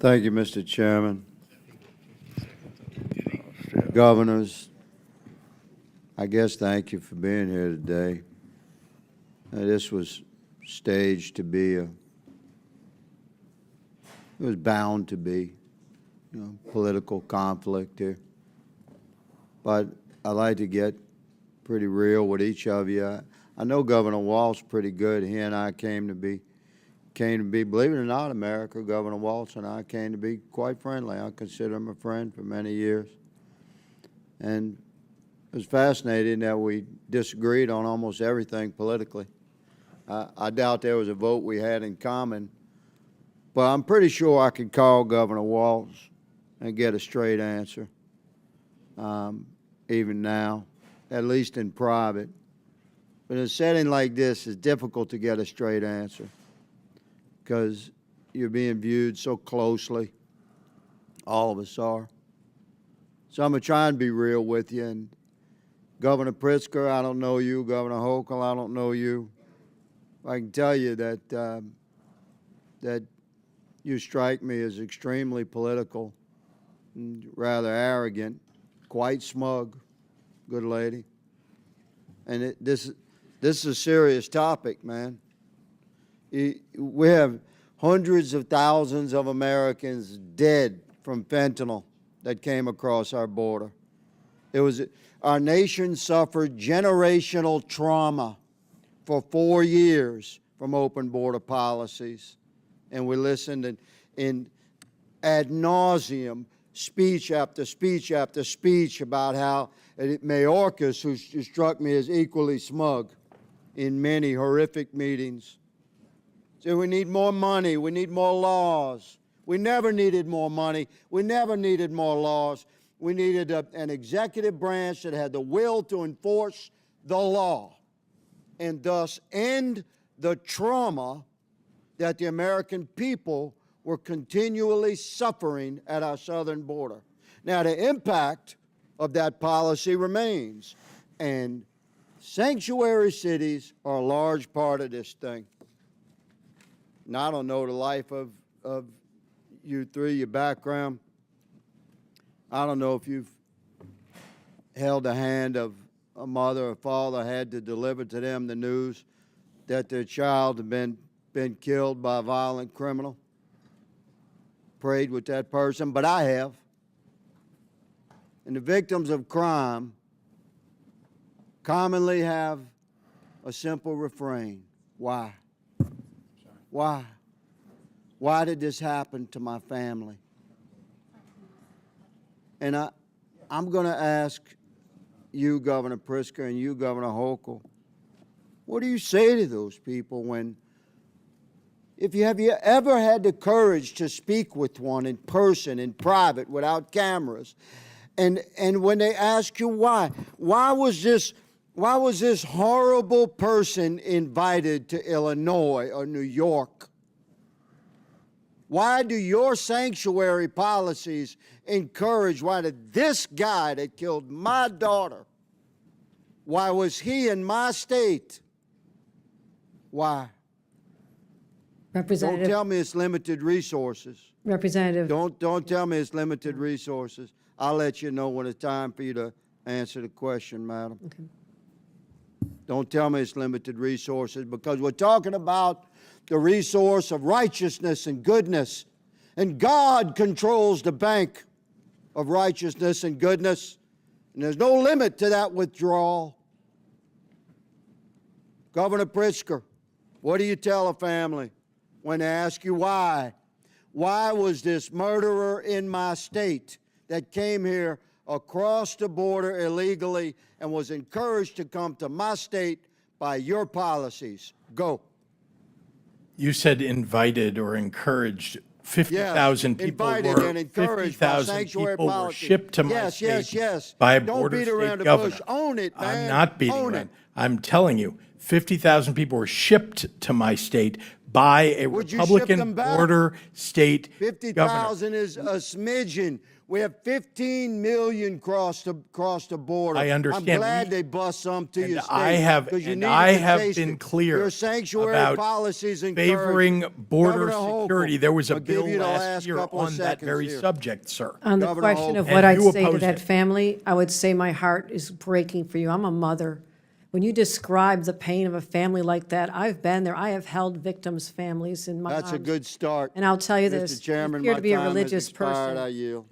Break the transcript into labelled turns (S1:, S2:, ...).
S1: Thank you, Mr. Chairman. Governors, I guess thank you for being here today. This was staged to be it was bound to be, political conflict here. But I'd like to get pretty real with each of you. I know Governor Walsh pretty good. He and I came to be, believe it or not, America, Governor Walsh and I came to be quite friendly. I consider him a friend for many years. And it was fascinating that we disagreed on almost everything politically. I doubt there was a vote we had in common, but I'm pretty sure I could call Governor Walsh and get a straight answer, even now, at least in private. But in a setting like this, it's difficult to get a straight answer because you're being viewed so closely. All of us are. So I'm going to try and be real with you. And Governor Pritzker, I don't know you. Governor Hochul, I don't know you. I can tell you that that you strike me as extremely political, and rather arrogant, quite smug, good lady. And this is a serious topic, man. We have hundreds of thousands of Americans dead from fentanyl that came across our border. Our nation suffered generational trauma for 4 years from open border policies. And we listened in ad nauseum, speech after speech after speech about how Mayorkas, who struck me as equally smug in many horrific meetings, said we need more money, we need more laws. We never needed more money. We never needed more laws. We needed an executive branch that had the will to enforce the law and thus end the trauma that the American people were continually suffering at our southern border. Now, the impact of that policy remains, and sanctuary cities are a large part of this thing. Now, I don't know the life of you three, your background. I don't know if you've held the hand of a mother or father, had to deliver to them the news that their child had been killed by a violent criminal. Prayed with that person, but I have. And the victims of crime commonly have a simple refrain: why? Why? Why did this happen to my family? And I'm going to ask you, Governor Pritzker, and you, Governor Hochul, what do you say to those people when, have you ever had the courage to speak with one in person, in private, without cameras, and when they ask you why was this horrible person invited to Illinois or New York? Why do your sanctuary policies encourage, why did this guy that killed my daughter, why was he in my state? Why?
S2: Representative.
S1: Don't tell me it's limited resources.
S2: Representative.
S1: Don't tell me it's limited resources. I'll let you know when it's time for you to answer the question, madam.
S2: Okay.
S1: Don't tell me it's limited resources, because we're talking about the resource of righteousness and goodness. And God controls the bank of righteousness and goodness. And there's no limit to that withdrawal. Governor Pritzker, what do you tell a family when they ask you why? Why was this murderer in my state that came here across the border illegally and was encouraged to come to my state by your policies? Go.
S3: You said invited or encouraged. 50,000 people
S1: invited
S3: were,
S1: and encouraged by sanctuary
S3: people were
S1: policy.
S3: shipped to my state by a
S1: Don't
S3: border
S1: beat
S3: state
S1: around the
S3: governor.
S1: bush. Own it, man.
S3: I'm not beating
S1: Own
S3: around.
S1: it.
S3: I'm telling you, 50,000 people were shipped to my state by a
S1: Would you ship them
S3: Republican
S1: back?
S3: border state governor.
S1: 50,000 is a smidgen. We have 15 million cross the border.
S3: I understand.
S1: I'm glad they bust some to your state.
S3: I have
S1: 'cause you
S3: and
S1: needed
S3: I
S1: to
S3: have
S1: taste
S3: been
S1: it.
S3: clear
S1: Your sanctuary
S3: about
S1: policies
S3: favoring border
S1: Governor Hochul,
S3: security. There was a
S1: I'll give
S3: bill
S1: you the
S3: last
S1: last
S3: year
S1: couple of
S3: on that
S1: seconds
S3: very
S1: here.
S3: subject, sir.
S2: On the
S1: Governor
S2: question of
S1: Hochul.
S2: what
S3: And
S2: I'd
S3: you
S2: say to
S3: opposed
S2: that
S3: it.
S2: family, I would say my heart is breaking for you. I'm a mother. When you describe the pain of a family like that, I've been there. I have held victims' families in my
S1: That's a
S2: arms.
S1: good start.
S2: And I'll tell you
S1: Mr.
S2: this, you
S1: Chairman,
S2: appear
S1: my
S2: to be a
S1: time has
S2: religious
S1: expired.
S2: person.
S1: I yield.
S2: But